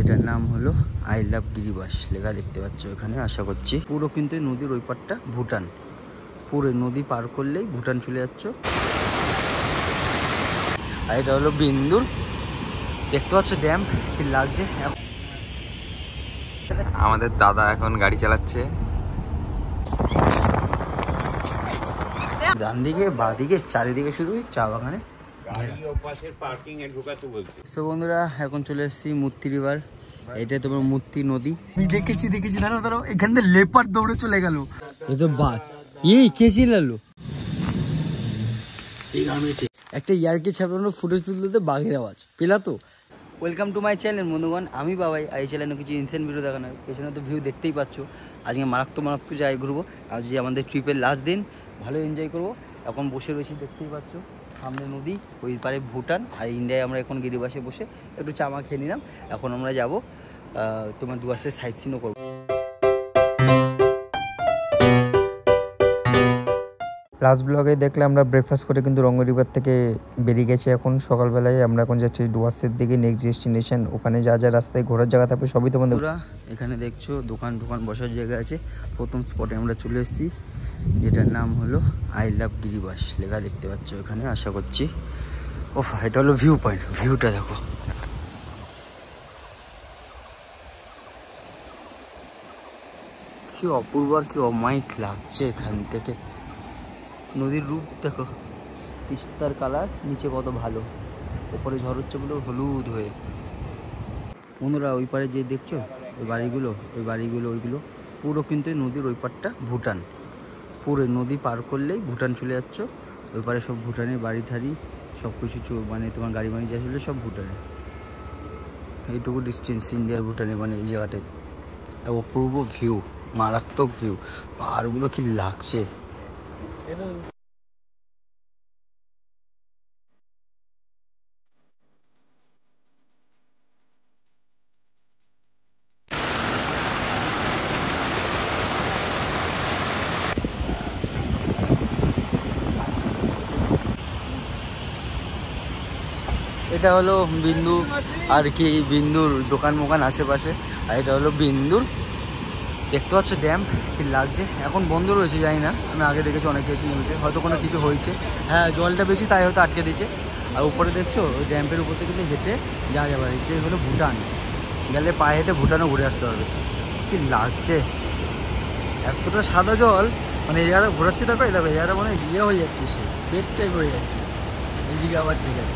যেটার নাম হলো আই লাভ গিরিবাস লেখা দেখতে পাচ্ছ এখানে। আশা করছি পুরো কিন্তু নদীর ওই পারটা ভুটান, পুরো নদী পার করলেই ভুটান চলে যাচ্ছ। আর এটা হলো বিন্দুর, দেখতে পাচ্ছ ড্যাম কি লাগছে। আমাদের দাদা এখন গাড়ি চালাচ্ছে। ডান দিকে বাদিকে চারিদিকে শুধু চা বাগানে। তো বন্ধুরা এখন চলে এসেছি মূর্তি রিভার। এটা তোমার মূর্তি নদী। দেখেছি দাঁড়াও এখান থেকে লেপার দৌড়ে চলে গেল। এ তো বাঘ, এই কে চিল্লালো? একটা ইয়ারকি ছাপানো ফুটেজ তুলতে বাঘের আওয়াজ পেলা তো। ওয়েলকাম টু মাই চ্যানেল বন্ধুগণ, আমি বাবাই। এই চ্যানেলে কিছু ইনসেন্ট ভিডিও দেখানোর পেছনে তো ভিউ দেখতেই পাচ্ছ। আজকে মারাত্মক জায়গায় ঘুরবো। আজ যে আমাদের ট্রিপের লাস্ট দিন, ভালো এনজয় করবো। এখন বসে রয়েছি দেখতেই পাচ্ছ, সামনে নদী, ওই পারে ভুটান, আর ইন্ডিয়ায় আমরা এখন গিরিবাসে বসে একটু চামা খেয়ে নিলাম। এখন আমরা যাবো তোমার দুয়ার্সের সাইট সিনও করবো। লাস্ট ব্লগে দেখলে আমরা ব্রেকফাস্ট করে কিন্তু রঙ্গ রিভার থেকে বেরিয়ে গেছি। এখন সকালবেলায় আমরা এখন যাচ্ছি ডুয়ার্সের দিকে, নেক্সট ডেস্টিনেশন। ওখানে যা যা রাস্তায় ঘোরার জায়গা থাকবে সবই তোমাদের। এখানে দেখছো দোকান বসার জায়গা আছে। প্রথম স্পটে আমরা চলে এসেছি, যেটার নাম হলো আই লাভ গিরিবাস লেখা দেখতে পাচ্ছ এখানে। আশা করছি এটা হলো ভিউ পয়েন্ট, ভিউটা দেখো কি অপূর্ব আর কি অমায়িক লাগছে এখান থেকে। নদীর রূপ দেখো, তিস্তার কালার নিচে কত ভালো, ওপরে ঝড় হচ্ছে বলে হলুদ হয়ে। বন্ধুরা ওই পারে যে দেখছো ওই বাড়িগুলো ওইগুলো পুরো কিন্তু নদীর ওই পারটা ভুটান, পুরো নদী পার করলেই ভুটান চলে যাচ্ছ। ওই পারে সব ভুটানের বাড়ি ঠাড়ি সব কিছু, মানে তোমার গাড়ি বাড়ি যা চলে সব ভুটানে। এইটুকু ডিস্টেন্স ইন্ডিয়ার ভুটানে, মানে এই জায়গাটায় অপূর্ব ভিউ, মারাত্মক ভিউ। পাহাড়গুলো কি লাগছে। এটা হলো বিন্দু আর কি, বিন্দুর দোকান মোকান আশেপাশে। আর এটা হলো বিন্দুর, দেখতে পাচ্ছ ড্যাম কি লাগছে। এখন বন্ধ রয়েছে, জানি না, আমি আগে দেখেছি অনেক কিছু নিয়েছে, হয়তো কোনো কিছু হয়েছে। হ্যাঁ জলটা বেশি তাই হয়তো আটকে দিয়েছে। আর উপরে দেখছো ওই ড্যাম্পের উপর থেকে কিন্তু হেঁটে যাওয়া যাবে। এটা হলো ভুটান, গেলে পায়ে হেঁটে ভুটানও ঘুরে আসতে হবে। কি লাগছে, এতটা সাদা জল, মানে এই জায়গাটা ঘোরাচ্ছি দেখো, এই দেখো এই জায়গাটা মানে ইয়ে হয়ে যাচ্ছে, সে পেট টাইপ হয়ে যাচ্ছে। এইদিকে আবার ঠিক আছে।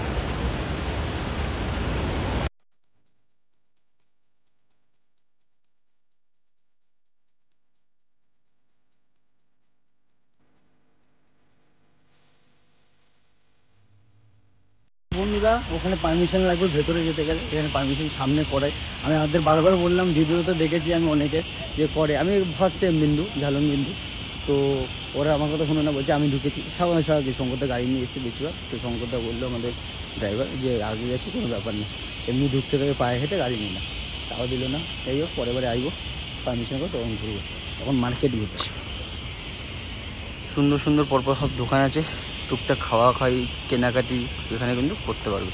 বন্ধুরা ওখানে পারমিশন লাগবে ভেতরে যেতে গেলে, এখানে পারমিশন সামনে করায়। আমি আমাদের বারবার বললাম, ভিডিওতে দেখেছি আমি অনেকে যে করে। আমি ফার্স্ট টাইম বিন্দু ঝালন বিন্দু, তো ওরা আমার কথা শুনে না, বলছে আমি ঢুকেছি স্বাভাবিক। শঙ্করদা গাড়ি নিয়ে এসে বেশিরভাগ, তো শঙ্করদা বললো আমাদের ড্রাইভার যে আগে যাচ্ছে কোনো ব্যাপার নেই, এমনি ঢুকতে থেকে পায়ে হেঁটে গাড়ি নিই না। তাও দিল না। এই হোক, পরে বারে আসবো পারমিশন করে তখন ঘুরবো। এখন মার্কেট ঘুরছি, সুন্দর সুন্দর পরপর সব দোকান আছে, টুকটাক খাওয়া খাই কেনাকাটি এখানে কিন্তু করতে পারবে।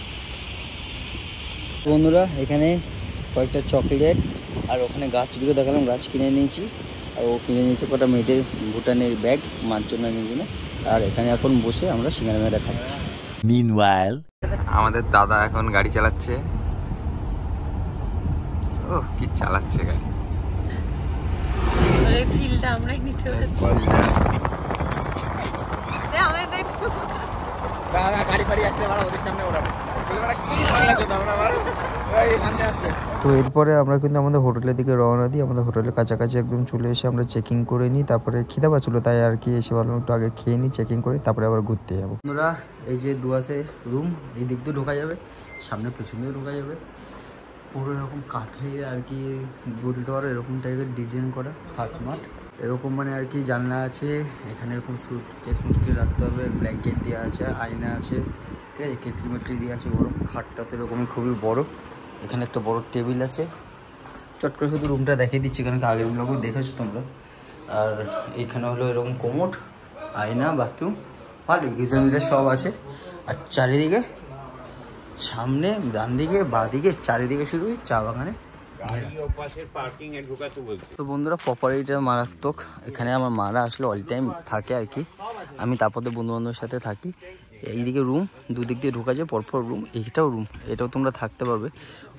বন্ধুরা এখানে কয়েকটা চকলেট আর ওখানে গাছগুলো দেখালাম, গাছ কিনে নিয়েছি। আর ও কিনে নিয়েছে কটা মেয়েদের ভুটানের ব্যাগ মার জন্য জন্য। আর এখানে এখন বসে আমরা সিঙ্গারা মেয়েরা খাচ্ছি। মিনওয়াইল আমাদের দাদা এখন গাড়ি চালাচ্ছে। ও কি চালাচ্ছে গাড়ি, ফিলটা আমরাই নিতে পারছি। তো এরপরে আমরা কিন্তু আমাদের হোটেলের দিকে রওনা দিই। আমাদের হোটেলের কাছাকাছি একদম চলে এসে আমরা চেকিং করে নিই। তারপরে খিদা পাচ্ছিলো তাই আর কি এসে ভাবলাম একটু আগে খেয়ে নিই, চেকিং করে তারপরে আবার ঘুরতে যাবো। বন্ধুরা এই যে ডুয়ার্সের রুম, এই দিক দিয়ে ঢোকা যাবে, সামনে পেছনে ঢোকা যাবে। পুরো এরকম কাঠের আর কি বলতে পারো, এরকম টাইপের ডিজাইন করা কাঠমাট এরকম, মানে আর কি জানলা আছে। এখানে এরকম সুটকেস মুটকেস রাখতে হবে, ব্ল্যাঙ্কেট দেওয়া আছে, আয়না আছে, ঠিক আছে, কেটলি মেটলি দিয়ে আছে। বড় খাটটা তো এরকমই খুবই বড়। এখানে একটা বড় টেবিল আছে। চট করে শুধু রুমটা দেখিয়ে দিচ্ছি, কারণ আগের ব্লগও দেখেছো তোমরা। আর এখানে হলো এরকম কোমোড, আয়না, বাথরুম, ভালো গিজার মিজার সব আছে। আর চারিদিকে সামনে ডান দিকে বাঁ দিকে চারিদিকে শুধু চা বাগানে তো বন্ধুরা প্রপার্টিটা মারাত্মক। এখানে আমার মারা আসলে অল টাইম থাকে আর কি। আমি তারপর বন্ধু বান্ধবের সাথে থাকি। এইদিকে রুম, দুদিক দিয়ে ঢোকা যায় পরপর রুম। এইটাও রুম, এটাও তোমরা থাকতে পারবে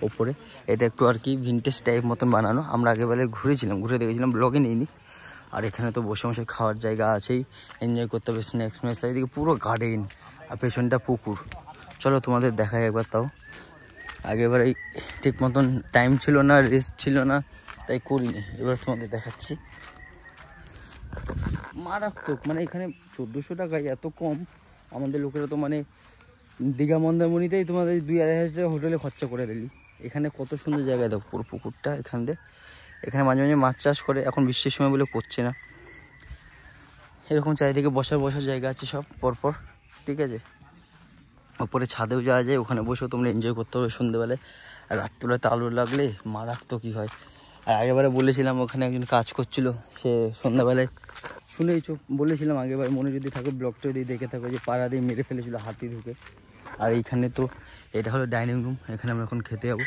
ওপরে। এটা একটু আর কি ভিনটেজ টাইপ মতন বানানো। আমরা আগেরবারে ঘুরেছিলাম, ঘুরে দেখেছিলাম, ব্লগে নিইনি। আর এখানে তো বসে বসে খাওয়ার জায়গা আছেই, এনজয় করতে হবে, স্ন্যাক্স ম্যাক্স। এইদিকে পুরো গার্ডেন আর পেছনটা পুকুর। চলো তোমাদের দেখাই একবার। তাও আগেরবারে ঠিক মতন টাইম ছিল না, রেস্ট ছিল না, তাই করিনি। এবার তোমাদের দেখাচ্ছি। মারাত্মক, মানে এখানে 1400 টাকায় এত কম। আমাদের লোকেরা তো মানে দীঘা মন্দারমণিতেই তোমাদের 2-2.5 টাকা হোটেলে খরচা করে দিলি। এখানে কত সুন্দর জায়গায় দেখো, পুরো পুকুরটা এখান দিয়ে। এখানে মাঝে মাঝে মাছ চাষ করে, এখন বৃষ্টির সময় বলে করছে না। এরকম চারিদিকে বসার জায়গা আছে সব পরপর, ঠিক আছে। ওপরে ছাদেও যাওয়া যায়, ওখানে বসেও তোমরা এনজয় করতে হবে সন্ধ্যেবেলায়। আর রাত্রিবেলাতে আলো লাগলে মারাত্মক কী হয়। আর আগেবারে বলেছিলাম ওখানে একজন কাজ করছিল, সে সন্ধ্যাবেলায় শুনেইছো, বলেছিলাম আগেবার, মনে যদি থাকে ব্লগটা যদি দেখে থাকো, যে পাড়া দিয়ে মেরে ফেলেছিল হাতি ঢুকে। আর এইখানে তো এটা হলো ডাইনিং রুম, এখানে আমরা এখন খেতে যাবো।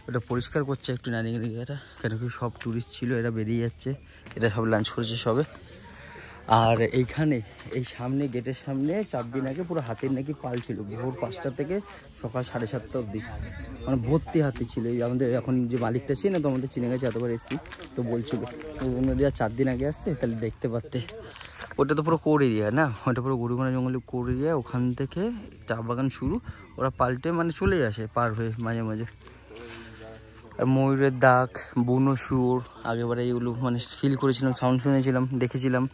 ওটা পরিষ্কার করছে একটু ডাইনিং এরিয়াটা, কেন কি সব টুরিস্ট ছিল, এরা বেরিয়ে যাচ্ছে। এটা সব লাঞ্চ করেছে সবে। আর এইখানে এই সামনে গেটের সামনে 4 দিন আগে পুরো হাতির নাকি পাল ছিল, ভোর 5টা থেকে সকাল 7:30 অবধি, মানে ভর্তি হাতি ছিল। এই আমাদের এখন যে মালিকটা ছিল না, তো আমাদের চিনে গেছে, এতবার এসি তো বলছিল নদী 4 দিন আগে আসছে, তাহলে দেখতে পারতে। ওটা তো পুরো কোর এরিয়া না, ওটা পুরো গরুমারা জঙ্গলের কোর এরিয়া। ওখান থেকে চা বাগান শুরু, ওরা পাল্টে মানে চলে আসে পার হয়ে মাঝে মাঝে। আর ময়ূরের দাগ, বুনো শুয়োর, আগেবারে এগুলো মানে ফিল করেছিলাম, সাউন্ড শুনেছিলাম, দেখেছিলাম।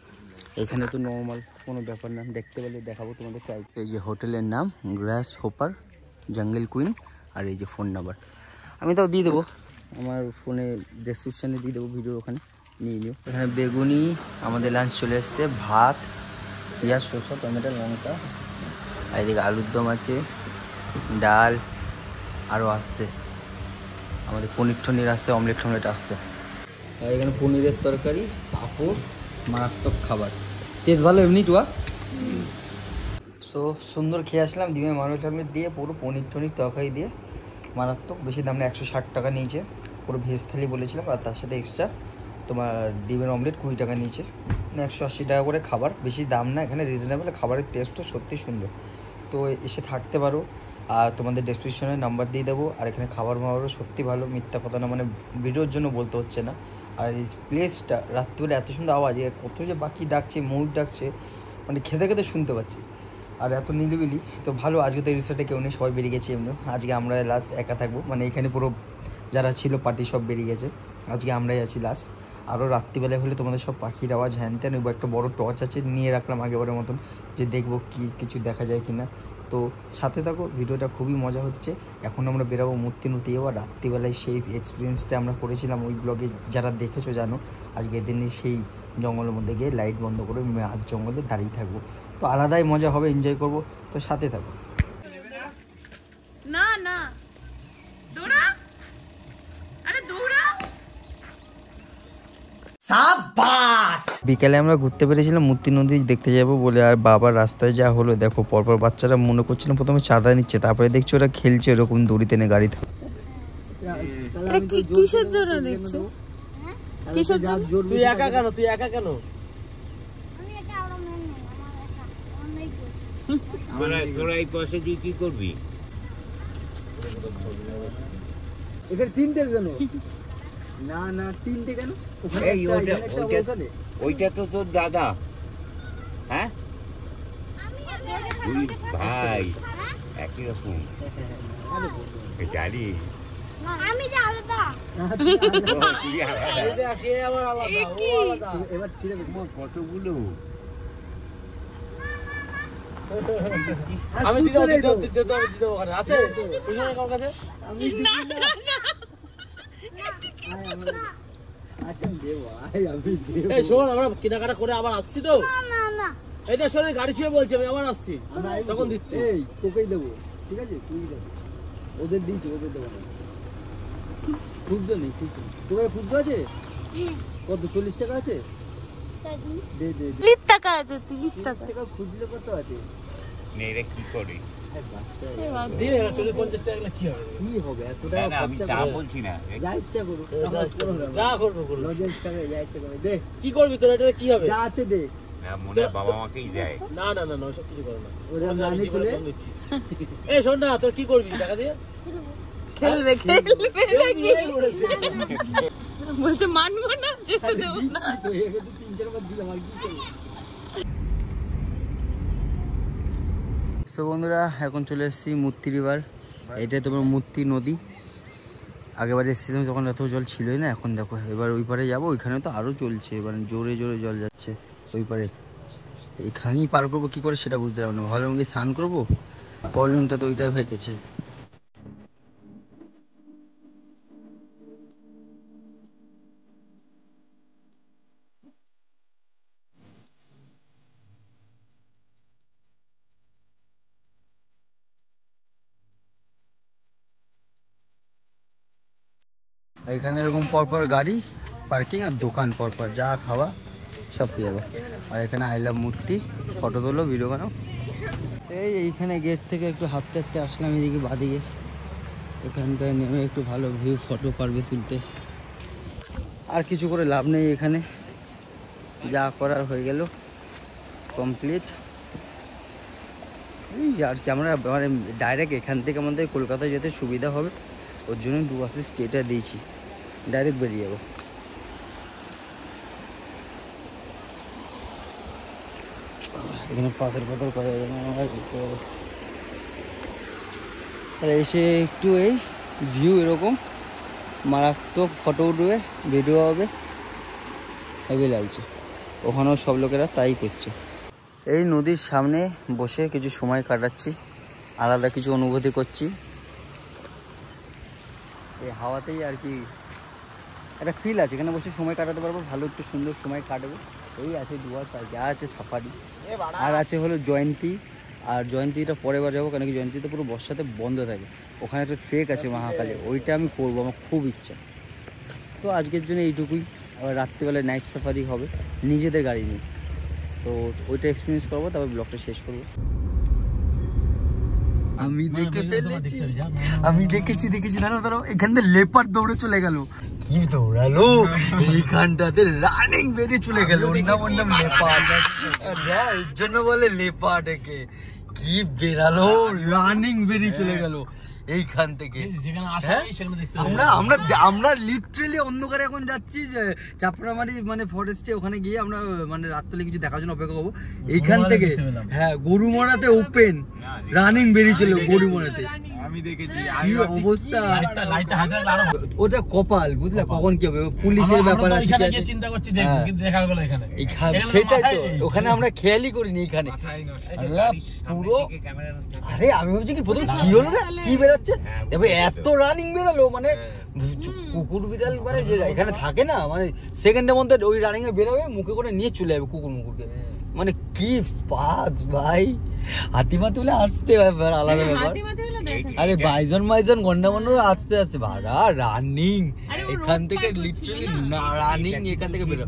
এখানে তো নর্মাল কোনো ব্যাপার না, দেখতে পেলে দেখাবো তোমাদের। এই যে হোটেলের নাম গ্রাস হোপার জঙ্গল কুইন। আর এই যে ফোন নাম্বার আমি তাও দিয়ে দেবো, আমার ফোনে ডেসক্রিপশানে দিয়ে দেবো, ভিডিও ওখানে নিয়ে নিও। এখানে বেগুনি, আমাদের লাঞ্চ চলে এসছে, ভাত, পেঁয়াজ, শসা, টমেটো, লঙ্কা। আর এদিকে আলুর দম আছে, ডাল, আরও আসছে আমাদের পনির টনির আসছে, অমলেট টমলেট আসছে। আর এখানে পনিরের তরকারি, পাঁপড়, মারাত্মক খাবার, টেস্ট ভালো এমনি টুয়া। সো সুন্দর খেয়ে আসলাম, ডিমে মারুল টামলেট দিয়ে, পুরো পনির টনির তরকারি দিয়ে, মারাত্মক। বেশি দাম না, 160 টাকা নিয়েছে। পুরো ভেজ থালি বলেছিলাম, আর তার সাথে এক্সট্রা তোমার ডিমের অমলেট 20 টাকা নিয়েছে। 180 টাকা করে খাবার, বেশি দাম না এখানে, রিজনেবল। খাবারের টেস্টও সত্যি সুন্দর। তো এসে থাকতে পারো। আর তোমাদের ডেসক্রিপশনে নাম্বার দিয়ে দেবো। আর এখানে খাবার মাবারও সত্যি ভালো, মিথ্যা কথা না, মানে ভিডিওর জন্য বলতে হচ্ছে না। আর এই প্লেসটা রাত্রিবেলা এত সুন্দর আওয়াজ, কত যে বাকি ডাকছে, ময়ূর ডাকছে, মানে খেতে খেতে শুনতে পাচ্ছি। আর এত নিলিবিলি তো ভালো। আজকে তো এই রিসোর্টে কেউ নেই, সবাই বেরিয়ে গেছে এমনি। আজকে আমরা লাস্ট একা থাকবো, মানে এখানে পুরো যারা ছিল পার্টি সব বেরিয়ে গেছে, আজকে আমরাই আছি লাস্ট। আরও রাত্রিবেলায় হলে তোমাদের সব পাখির আওয়াজ হ্যান ত্যান। ওই একটা বড় টর্চ আছে, নিয়ে রাখলাম আগেবারের মতন, যে দেখবো কি কিছু দেখা যায় কি না। তো সাথে থাকো, ভিডিওটা খুবই মজা হচ্ছে। এখন আমরা বেরাবো মূর্তি নদীও। আর রাত্রিবেলায় সেই এক্সপিরিয়েন্সটা আমরা করেছিলাম ওই ব্লগে, যারা দেখেছো জানো। আজকে দিনে সেই জঙ্গলের মধ্যে গিয়ে লাইট বন্ধ করে আজ জঙ্গলে দাঁড়িয়ে থাকবো, তো আলাদাই মজা হবে, এনজয় করবো। তো সাথে থাকো। না না দৌড়া, আরে দৌড়া। বিকেলে আমরা ঘুরতে পেরেছিলাম, মূর্তি নদী দেখতে যাবো বলে। আর বাবার রাস্তায় যা হলো দেখো, পরপর বাচ্চারা মনে করছিলাম প্রথমে চাঁদা নিচ্ছে, তারপরে দেখছি ওরা খেলছে এরকম দড়ি টেনে গাড়িতে। কিসের জন্য দেখছো? কিসের জন্য? তুই একা কেন? তুই একা কেন? তোরা এই পয়সা দিয়ে কি করবি? এখানে 3টে কেন? না না 3টে কেন? ওইটা তো তোর দাদা, হ্যাঁ? দুই ভাই একই রকম জানি। আমি যে আলাদা, এবার ছিঁড়ে কতগুলো আমি দিতে ওখানে আছে কার কাছে? আমি শোন, আমরা কেনাকাটা করে আবার আসছি তো। না না এই তো শোন, গাড়ি ছিল বলছি, আমি আবার আসছি, তখন দিচ্ছি। এই তোকেই দেবো, ঠিক আছে? তুই দেবো, ওদের দিয়েছি, ওদের দেবো না। খুচরো নেই, খুচরো তোকে খুচরো আছে কত? 40 টাকা আছে, দে দে। 30 টাকা আছে, 30 টাকা। খুচরো কত আছে? মেয়েরা কি করে? দিয়ে 40-50 টাকা লাগলে কি হবে? কি হবে এত না, টাকা না, আমি খরচা তা করে? বলছি না। যা ইচ্ছা করুক, যা করবো করবো। লজেন্স খাবে, যা ইচ্ছা করে দে, কি করবি তোর, এটা কি হবে? যা আছে দে। না, মনে হয় বাবা মাকেই দেয়। না না না না, ওসব কিছু করে না। ওরা আমি রানী জীবনে চলে সঙ্গ দিচ্ছি। এই শোন না, তোর কি করবি টাকা দিয়ে? খেলবে নাকি এই বলেছে। বলছে মানবো না, যেতে দেবো না। দিচ্ছি তো, একে তো 3-4 বার দিলাম, আর কি করবো? তো বন্ধুরা এখন চলে এসেছি মূর্তি রিভার। এটা তোমার মূর্তি নদী। আগেবার এসেছিলাম যখন এত জল ছিলই না, এখন দেখো এবার ওই পারে যাবো। ওইখানে তো আরও চলছে, এবার জোরে জোরে জল যাচ্ছে ওই পারে। এখানেই পার করবো কী করে সেটা বুঝতে পারবো না। ভালো কি স্নান করবো, প্রবলেমটা তো ওইটাই হয়ে গেছে। এখানে এরকম পরপর গাড়ি পার্কিং আর দোকান পরপর, যা খাওয়া সব পেয়ে যাবে। আর এখানে আই লাভ মূর্তি, ফটো তোলো, ভিডিও বানাও। এইখানে গেট থেকে একটু হাঁটতে হাঁটতে আসলাম এদিকে বাদিকে। এখানটায় নেমে একটু ভালো ভিউ ফটো পারবে তুলতে। আর কিছু করে লাভ নেই, এখানে যা করার হয়ে গেল কমপ্লিট। এই আর কি আমরা মানে ডাইরেক্ট এখান থেকে আমাদের কলকাতায় যেতে সুবিধা হবে, ওর জন্য 2 বাসে স্টেটা দিয়েছি, ডাইরেক্ট বেরিয়ে যাবো। এখানে পাথর পাথর করে করতে হবে। তাহলে এসে একটু এই ভিউ এরকম মারাত্মক ফটো উঠবে, ভিডিও হবে, হেভি লাগছে। ওখানেও সব লোকেরা তাই করছে। এই নদীর সামনে বসে কিছু সময় কাটাচ্ছি, আলাদা কিছু অনুভূতি করছি। এই হাওয়াতেই আর কি একটা ফিল আছে, এখানে বসে সময় কাটাতে পারবো, ভালো একটু সুন্দর সময় কাটবো। এই আছে দুয়ার, যা আছে সাফারি, আর আছে হলো জয়ন্তী। আর জয়ন্তীটা পরের বার যাবো, কারণ কি জয়ন্তীতে পুরো বর্ষাতে বন্ধ থাকে। ওখানে একটা ট্রেক আছে মহাকালে, ওইটা আমি করবো, আমার খুব ইচ্ছা। তো আজকের জন্য এইটুকুই। আবার রাত্রিবেলায় নাইট সাফারি হবে নিজেদের গাড়ি নিয়ে, তো ওইটা এক্সপিরিয়েন্স করবো, তারপর ব্লগটা শেষ করবো। আমি দেখে ফেলেছি, আমি দেখেছি দাঁড়াও এখান থেকে লেপার দৌড়ে চলে গেল। কি দৌড়ালো এইখানটাতে, রানিং বেরিয়ে চলে গেল। নাম লেপার, এর জন্য বলে লেপার একে। কি বেরালো, রানিং বেরিয়ে চলে গেল এইখান থেকে। আমরা লিটারেলি অন্ধকারে এখন যাচ্ছি, যে চাপড়ামারি মানে ফরেস্টে, ওখানে গিয়ে আমরা মানে রাত্রে কিছু দেখার জন্য অপেক্ষা করবো। এইখান থেকে হ্যাঁ গরুমরাতে ওপেন রানিং বেরিয়েছিল, গরুমরাতে আমি দেখেছি। কি অবস্থা, ওটা কপাল বুঝলা, কখন কি হবে, পুলিশের ব্যাপার আছে, চিন্তা করছি দেখা গেল এখানে। সেটাই তো, ওখানে আমরা খেয়ালই করিনি। এখানে পুরো, আরে আমি ভাবছি কি প্রথম কি হলো না, কি বেরোচ্ছে, এবার এত রানিং বেরোলো, মানে কুকুর বিড়াল মানে এখানে থাকে না, মানে সেকেন্ডের মধ্যে ওই রানিং এ বেরোবে, মুখে করে নিয়ে চলে যাবে কুকুর মুকুরকে। মানে কি ফাজ ভাই, হাতিমা তুলে আসতে ব্যাপার আলাদা ব্যাপার। আরে বাইজন গন্ডা মানুষ আস্তে আস্তে ভাড়া রানিং এখান থেকে, লিটারালি রানিং এখান থেকে বেরো।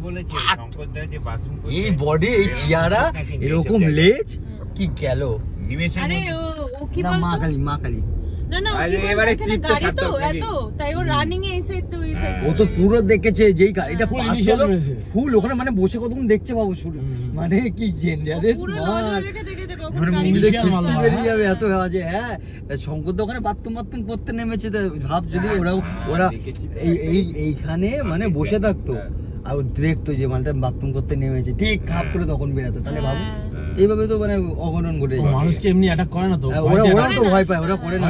এই বডি, এই চেহারা, এরকম লেজ, কি গেল। মা কালী ও তো পুরো দেখেছে, যেই গাড়িটা ফুল ওখানে মানে বসে কতক্ষণ দেখছে বাবু, শুরু মানে কি জেনারেল বেরিয়ে যাবে এত আওয়াজে। হ্যাঁ শঙ্কর তো ওখানে বাথরুম করতে নেমেছে, ভাব যদি ওরা এইখানে মানে বসে থাকতো আর দেখতো যে মালটা বাথরুম করতে নেমেছে, ঠিক খাপ করে তখন বেরাতো, তাহলে ভাবো এইভাবে তো মানে অঘটন ঘটে যায়। মানুষকে এমনি অ্যাটাক করে না তো, ওরা তো ভয় পায়, ওরা করে না।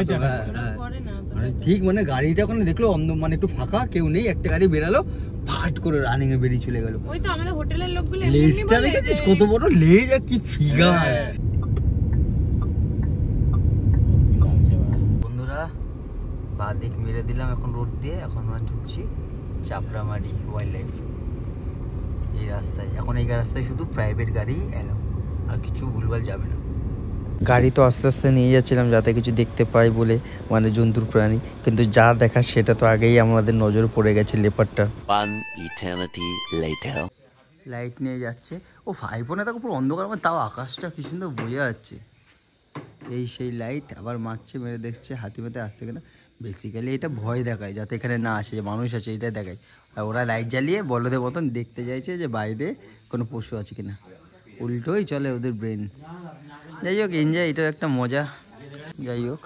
মানে ঠিক মানে গাড়িটা ওখানে দেখলো মানে একটু ফাঁকা, কেউ নেই, একটা গাড়ি বেরালো, ফাট করে রানিং এ বেরিয়ে চলে গেল। ওই তো আমাদের হোটেলের লোকগুলো, লেজটা দেখেছিস কত বড় লেজ আর কি ফিগার। বন্ধুরা বাদিক মেরে দিলাম এখন রোড দিয়ে, এখন আমরা ঢুকছি চাপড়ামারি ওয়াইল্ড লাইফ। এই রাস্তায় এখন, এই রাস্তায় শুধু প্রাইভেট গাড়ি এলাও, আর কিছু ভুলভাল যাবে না। গাড়ি তো আস্তে আস্তে নিয়ে যাচ্ছিলাম যাতে কিছু দেখতে পাই বলে, মানে জন্তুর প্রাণী, কিন্তু যা দেখা সেটা তো আগেই আমাদের নজরে পড়ে গেছে, লেপারটা। লাইট নিয়ে যাচ্ছে, ও ভাইপোনে তাকে পুরো অন্ধকার, তাও আকাশটা কি সুন্দর বোঝা যাচ্ছে। এই সেই লাইট আবার মারছে, মেরে দেখছে হাতি পাতে আসছে কিনা। বেসিক্যালি এটা ভয় দেখায় যাতে এখানে না আসে, যে মানুষ আছে এটা দেখায়। আর ওরা লাইট জ্বালিয়ে বলদের মতন দেখতে চাইছে যে বাইরে কোনো পশু আছে কিনা। উল্টোই চলে ওদের ব্রেন। যাই হোক, এনজয়, এটাও একটা মজা। যাই হোক,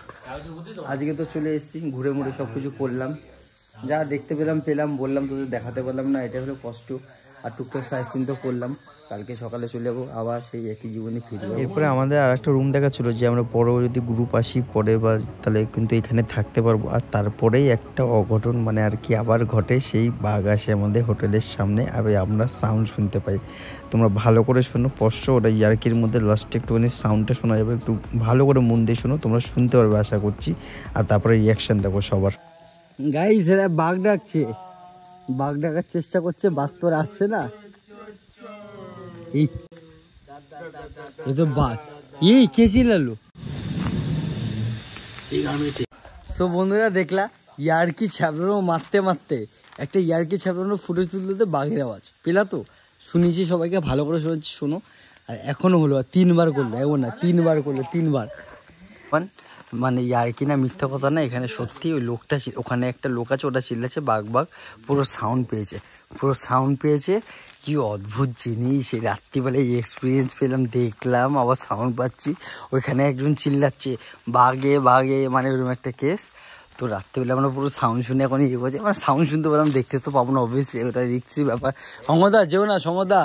আজকে তো চলে এসেছি, ঘুরে মুড়ে সব কিছু করলাম, যা দেখতে পেলাম বললাম, তোদের দেখাতে পারলাম না, এটা হলো কষ্ট। আর টুকটাক সাইড সিন তো করলাম, কালকে সকালে চলে যাবো আবার সেই একই জীবনে ফিরবো। এরপরে আমাদের আর একটা রুম দেখা ছিল, যে আমরা পরেও যদি গ্রুপ আসি পরের বার তাহলে কিন্তু এখানে থাকতে পারবো। আর তারপরেই একটা অঘটন মানে আর কি আবার ঘটে, সেই বাঘ আসে আমাদের হোটেলের সামনে, আর ওই আমরা সাউন্ড শুনতে পাই। তোমরা ভালো করে শোনো, স্পষ্ট ওটা ইয়ার্কির মধ্যে লাস্টে একটুখানি সাউন্ডটা শোনা যাবে, একটু ভালো করে মন দিয়ে শোনো, তোমরা শুনতে পারবে আশা করছি। আর তারপরে রিয়াকশান দেখো সবার। গাইস, এরা বাঘ ডাকছে, বাঘ ডাকার চেষ্টা করছে, বাঘ তো আর আসছে না। এই তো বাঘ, এই কে চিল্লালো? সো বন্ধুরা, দেখলা ইয়ার্কি ছ্যাবলানো মারতে মারতে একটা ইয়ার্কি ছ্যাবলানো ফুটেজ তুলতে বাঘের আওয়াজ পেলা তো? শুনেছি, সবাইকে ভালো করে শোনাচ্ছি, শোনো। আর এখনো হলো, আর 3 বার করলো, এমন না 3 বার করলো, 3 বার। মানে ইয়ার্কি না, মিথ্যা কথা না, এখানে সত্যি ওই লোকটা, ওখানে একটা লোক আছে, ওটা চিল্লাচ্ছে বাঘ বাঘ, পুরো সাউন্ড পেয়েছে। কি অদ্ভুত জিনিস, এই রাত্রিবেলায় এক্সপিরিয়েন্স পেলাম, দেখলাম, আবার সাউন্ড পাচ্ছি, ওইখানে একজন চিল্লাচ্ছে বাঘে বাঘে, মানে ওরকম একটা কেস। তো রাত্রিবেলা আমরা পুরো সাউন্ড শুনে এখন ইয়ে করছি, মানে সাউন্ড শুনতে পেলাম, দেখতে তো পাবো না অবভিয়াসলি, ওটা রিক্সি ব্যাপার। সমদা যেও না, সমদা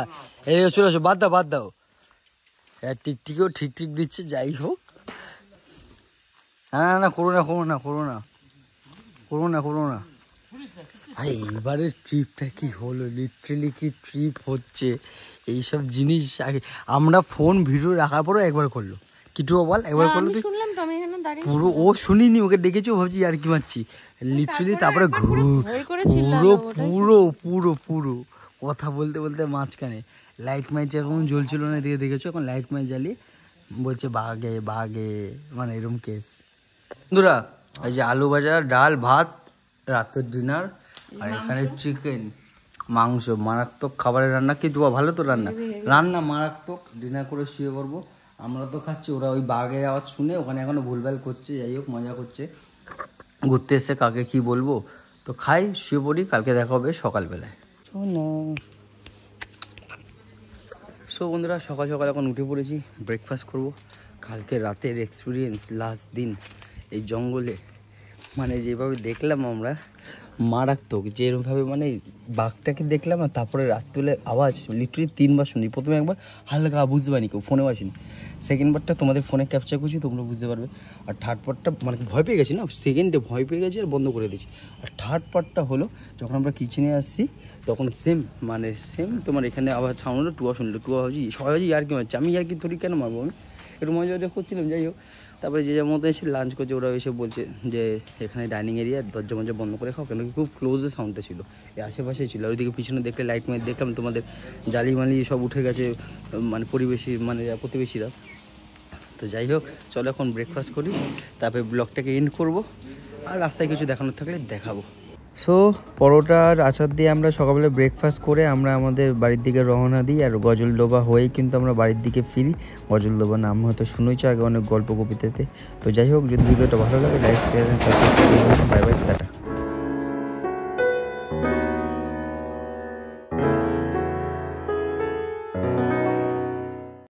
এই চলে আসো, বাদ দাও। হ্যাঁ, টিকটিকেও ঠিক দিচ্ছে। যাই হোক, না করো না। আর এইবারের ট্রিপটা কি হলো, লিটারেলি কি ট্রিপ হচ্ছে, এইসব জিনিস আগে আমরা ফোন ভিডিও রাখার পরও একবার করলো, কিটু বল একবার করলো, শুনলাম তো, আমি এখানে দাঁড়িয়ে পুরো ও শুনিনি, ওকে ডেকেছি, ও ভাবছি আর কি মারছি লিটারেলি। তারপরে পুরো কথা বলতে মাঝখানে লাইট মাইট এখন জ্বলছিল না, এদিকে দেখেছো, এখন লাইট মাইট জ্বালিয়ে বলছে বাঘে, মানে এরকম কেস। বন্ধুরা, এই যে আলু ভাজা, ডাল, ভাত, রাতের ডিনার, আর এখানে চিকেন, মাংস, মারাত্মক খাবারের রান্না। কি তোমার ভালো তো রান্না মারাত্মক। ডিনার করে শুয়ে পড়বো, আমরা তো খাচ্ছি, ওরা ওই বাঘের আওয়াজ শুনে ওখানে এখনো ভুলভাল করছে। যাই হোক, মজা করছে, ঘুরতে এসে কাকে কি বলবো। তো খাই, শুয়ে পড়ি, কালকে দেখা হবে সকালবেলায়। সো বন্ধুরা, সকাল এখন উঠে পড়েছি, ব্রেকফাস্ট করব। কালকে রাতের এক্সপিরিয়েন্স, লাস্ট দিন এই জঙ্গলে, মানে যেভাবে দেখলাম আমরা, মারাত্মক। যেরকমভাবে মানে বাঘটাকে দেখলাম, আর তারপরে রাত্রিবেলা আওয়াজ লিটারেলি 3 বার শুনি। প্রথমে একবার হালকা বুঝতে পারিনি, কেউ ফোনেও আসেনি। সেকেন্ড বারটা তোমাদের ফোনে ক্যাপচার করছি, তোমরা বুঝতে পারবে। আর থার্ড পার্টটা মানে ভয় পেয়ে গেছি না, সেকেন্ডে ভয় পেয়ে গেছি আর বন্ধ করে দিয়েছি। আর থার্ড পার্টটা হলো যখন আমরা কিচেনে আসছি, তখন সেম তোমার এখানে আবার সাউন্ড হলো, টুয়া শুনলো, টুয়া হচ্ছে সবাই হচ্ছে ইয়ার্কি মারছে। আমি ইয়ার্কি ধরি কেন মারবো, আমি একটু মজা করছিলাম। যাই হোক, তারপরে যে যার মতো এসে লাঞ্চ করছে, ওরা এসে বলছে যে এখানে ডাইনিং এরিয়া, দরজা বন্ধ করে খাও, কেন কি খুব ক্লোজে সাউন্ডটা ছিল, এই আশেপাশেই ছিল। ওইদিকে পিছনে দেখলে লাইট মাইট দেখলাম, তোমাদের জালি মালি সব উঠে গেছে, মানে প্রতিবেশীরা। তো যাই হোক, চলো এখন ব্রেকফাস্ট করি, তারপরে ব্লগটাকে এন্ড করবো, আর রাস্তায় কিছু দেখানোর থাকলে দেখাবো। সো পরোটা আর আচার দিয়ে আমরা সকালবেলা ব্রেকফাস্ট করে আমরা আমাদের বাড়ির দিকে রওনা দিই। আর গজলডোবা হয়েই কিন্তু আমরা বাড়ির দিকে ফিরি। গজলডোবা নাম হয়তো শুনেছ আগে অনেক গল্প কবিতাতে। তো যাই হোক, যদি ভিডিওটা ভালো লাগে লাইক শেয়ার এন্ড সাবস্ক্রাইব করুন। Bye bye, tata.